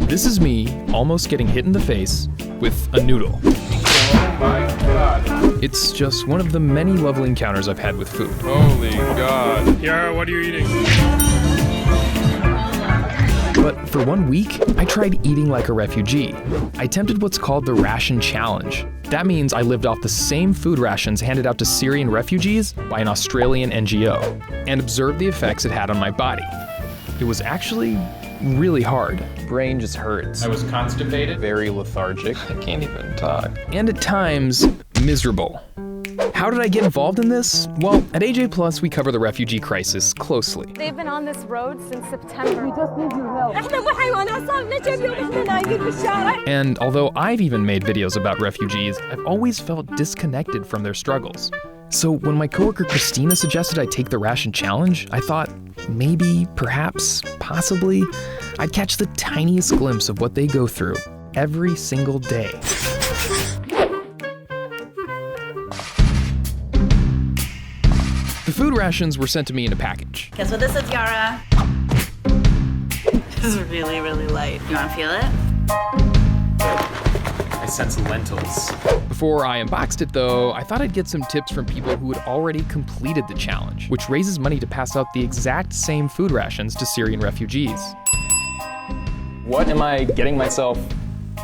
This is me almost getting hit in the face with a noodle. Oh my god. It's just one of the many lovely encounters I've had with food. Holy god. Yara, what are you eating? But for 1 week, I tried eating like a refugee. I attempted what's called the Ration Challenge. That means I lived off the same food rations handed out to Syrian refugees by an Australian NGO, and observed the effects it had on my body. It was actually really hard. Brain just hurts. I was constipated. Very lethargic. I can't even talk. And at times, miserable. How did I get involved in this? Well, at AJ Plus, we cover the refugee crisis closely. They've been on this road since September. We just need your help. And although I've even made videos about refugees, I've always felt disconnected from their struggles. So when my coworker Christina suggested I take the Ration Challenge, I thought maybe, perhaps, possibly, I'd catch the tiniest glimpse of what they go through every single day. The food rations were sent to me in a package. Guess what this is, Yara? This is really, really light. You wanna feel it? I sense lentils. Before I unboxed it though, I thought I'd get some tips from people who had already completed the challenge, which raises money to pass out the exact same food rations to Syrian refugees. What am I getting myself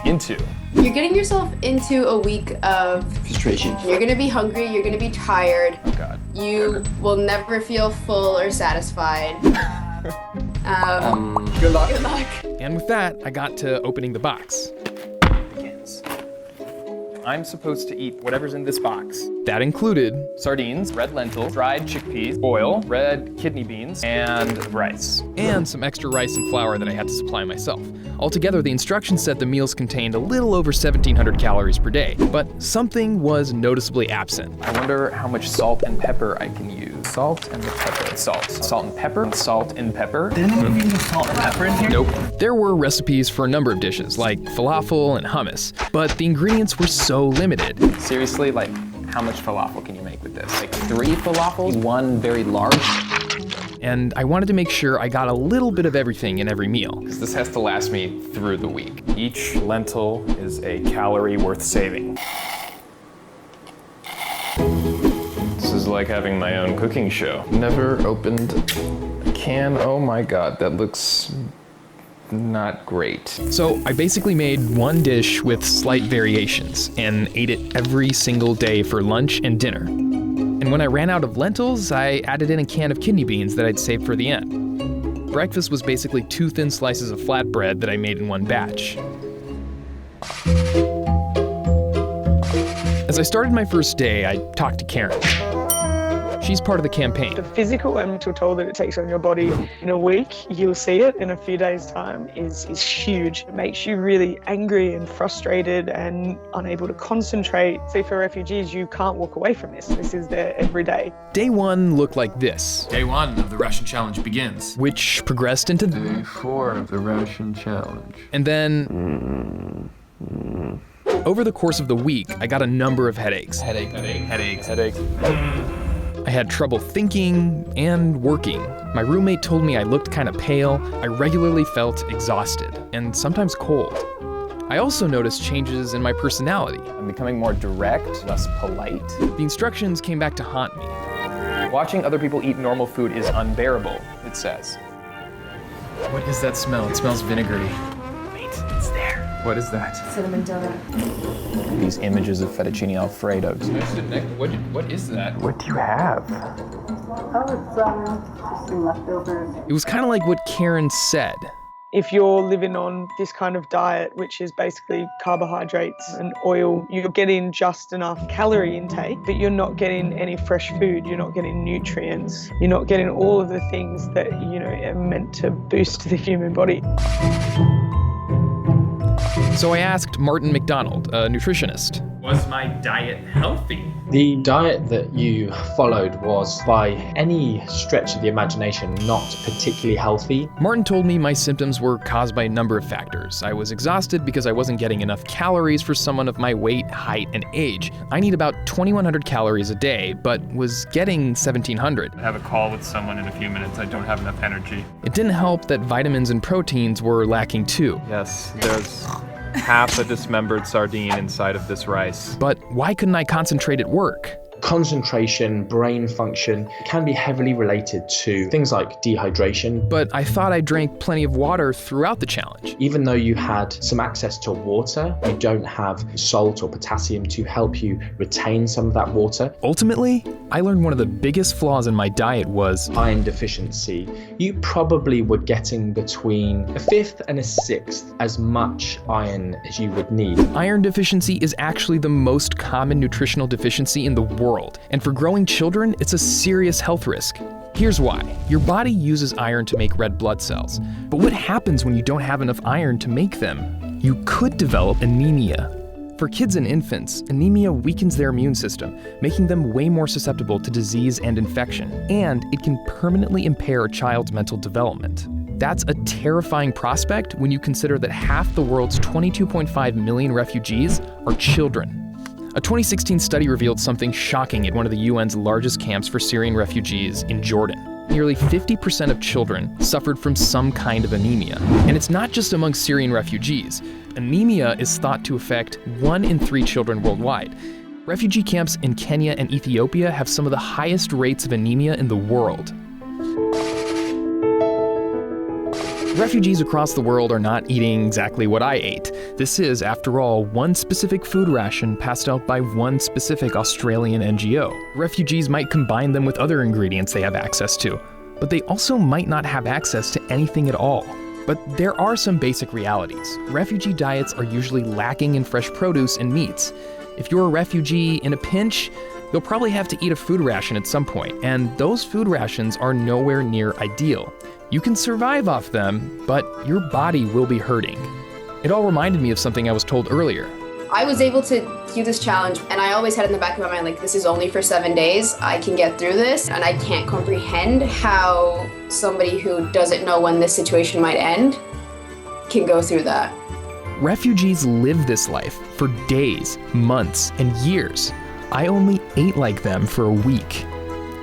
into? You're getting yourself into a week of frustration. You're gonna be hungry, you're gonna be tired. Oh God. You will never feel full or satisfied. Good luck. Good luck. And with that, I got to opening the box. I'm supposed to eat whatever's in this box. That included sardines, red lentils, dried chickpeas, oil, red kidney beans, and rice. And some extra rice and flour that I had to supply myself. Altogether, the instructions said the meals contained a little over 1,700 calories per day, but something was noticeably absent. I wonder how much salt and pepper I can use. Salt and pepper. Salt and pepper. Salt and pepper. Didn't we use salt and pepper in here? Nope. There were recipes for a number of dishes, like falafel and hummus, but the ingredients were so limited. Seriously, like, how much falafel can you make with this? Like 3 falafels, 1 very large? And I wanted to make sure I got a little bit of everything in every meal. Because this has to last me through the week. Each lentil is a calorie worth saving. This is like having my own cooking show. Never opened a can. Oh my God, that looks not great. So I basically made one dish with slight variations and ate it every single day for lunch and dinner. And when I ran out of lentils, I added in a can of kidney beans that I'd saved for the end. Breakfast was basically 2 thin slices of flatbread that I made in one batch. As I started my first day, I talked to Karen. She's part of the campaign. The physical and mental toll that it takes on your body in a week, you'll see it in a few days' time, is huge. It makes you really angry and frustrated and unable to concentrate. See, for refugees, you can't walk away from this. This is their everyday. Day 1 looked like this. Day 1 of the Ration Challenge begins. Which progressed into Day 4 of the Ration Challenge. And then over the course of the week, I got a number of headaches. Headache. I had trouble thinking and working. My roommate told me I looked kind of pale. I regularly felt exhausted and sometimes cold. I also noticed changes in my personality. I'm becoming more direct, less polite. The instructions came back to haunt me. Watching other people eat normal food is unbearable, it says. What is that smell? It smells vinegary. Wait, it's there. What is that? Cinnamon donut. These images of fettuccine alfredo. What is that? What do you have? Just some leftovers. It was kind of like what Karen said. If you're living on this kind of diet, which is basically carbohydrates and oil, you're getting just enough calorie intake, but you're not getting any fresh food, you're not getting nutrients, you're not getting all of the things that, are meant to boost the human body. So I asked Martin MacDonald, a nutritionist. Was my diet healthy? The diet that you followed was, by any stretch of the imagination, not particularly healthy. Martin told me my symptoms were caused by a number of factors. I was exhausted because I wasn't getting enough calories for someone of my weight, height, and age. I need about 2,100 calories a day, but was getting 1,700. I have a call with someone in a few minutes. I don't have enough energy. It didn't help that vitamins and proteins were lacking too. Yes, there's half a dismembered sardine inside of this rice. But why couldn't I concentrate at work? Concentration, brain function can be heavily related to things like dehydration. But I thought I drank plenty of water throughout the challenge. Even though you had some access to water, you don't have salt or potassium to help you retain some of that water. Ultimately, I learned one of the biggest flaws in my diet was iron deficiency. You probably were getting between a fifth and a sixth as much iron as you would need. Iron deficiency is actually the most common nutritional deficiency in the world. And for growing children, it's a serious health risk. Here's why. Your body uses iron to make red blood cells. But what happens when you don't have enough iron to make them? You could develop anemia. For kids and infants, anemia weakens their immune system, making them way more susceptible to disease and infection, and it can permanently impair a child's mental development. That's a terrifying prospect when you consider that half the world's 22.5 million refugees are children. A 2016 study revealed something shocking at one of the UN's largest camps for Syrian refugees in Jordan. Nearly 50% of children suffered from some kind of anemia. And it's not just among Syrian refugees. Anemia is thought to affect 1 in 3 children worldwide. Refugee camps in Kenya and Ethiopia have some of the highest rates of anemia in the world. Refugees across the world are not eating exactly what I ate. This is, after all, one specific food ration passed out by one specific Australian NGO. Refugees might combine them with other ingredients they have access to, but they also might not have access to anything at all. But there are some basic realities. Refugee diets are usually lacking in fresh produce and meats. If you're a refugee in a pinch, you'll probably have to eat a food ration at some point, and those food rations are nowhere near ideal. You can survive off them, but your body will be hurting. It all reminded me of something I was told earlier. I was able to do this challenge, and I always had in the back of my mind, like, this is only for 7 days. I can get through this, and I can't comprehend how somebody who doesn't know when this situation might end can go through that. Refugees live this life for days, months, and years. I only ate like them for a week.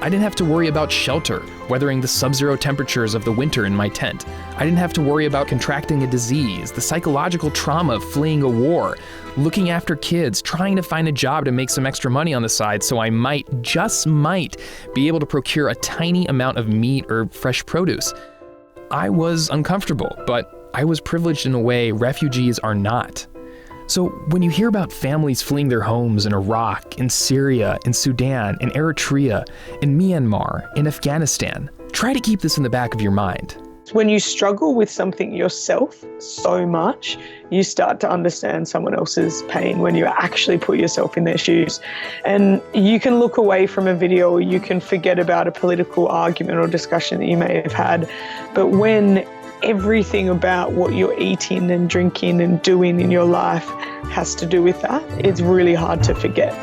I didn't have to worry about shelter, weathering the sub-zero temperatures of the winter in my tent. I didn't have to worry about contracting a disease, the psychological trauma of fleeing a war, looking after kids, trying to find a job to make some extra money on the side so I might, just might, be able to procure a tiny amount of meat or fresh produce. I was uncomfortable, but I was privileged in a way refugees are not. So when you hear about families fleeing their homes in Iraq, in Syria, in Sudan, in Eritrea, in Myanmar, in Afghanistan, try to keep this in the back of your mind. When you struggle with something yourself so much, you start to understand someone else's pain when you actually put yourself in their shoes. And you can look away from a video, or you can forget about a political argument or discussion that you may have had. But when everything about what you're eating and drinking and doing in your life has to do with that, it's really hard to forget.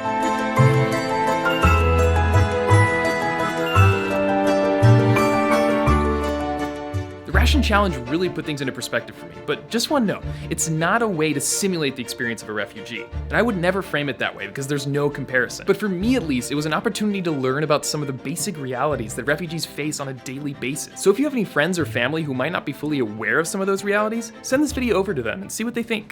The Ration Challenge really put things into perspective for me, but just one note, it's not a way to simulate the experience of a refugee. And I would never frame it that way because there's no comparison. But for me at least, it was an opportunity to learn about some of the basic realities that refugees face on a daily basis. So if you have any friends or family who might not be fully aware of some of those realities, send this video over to them and see what they think.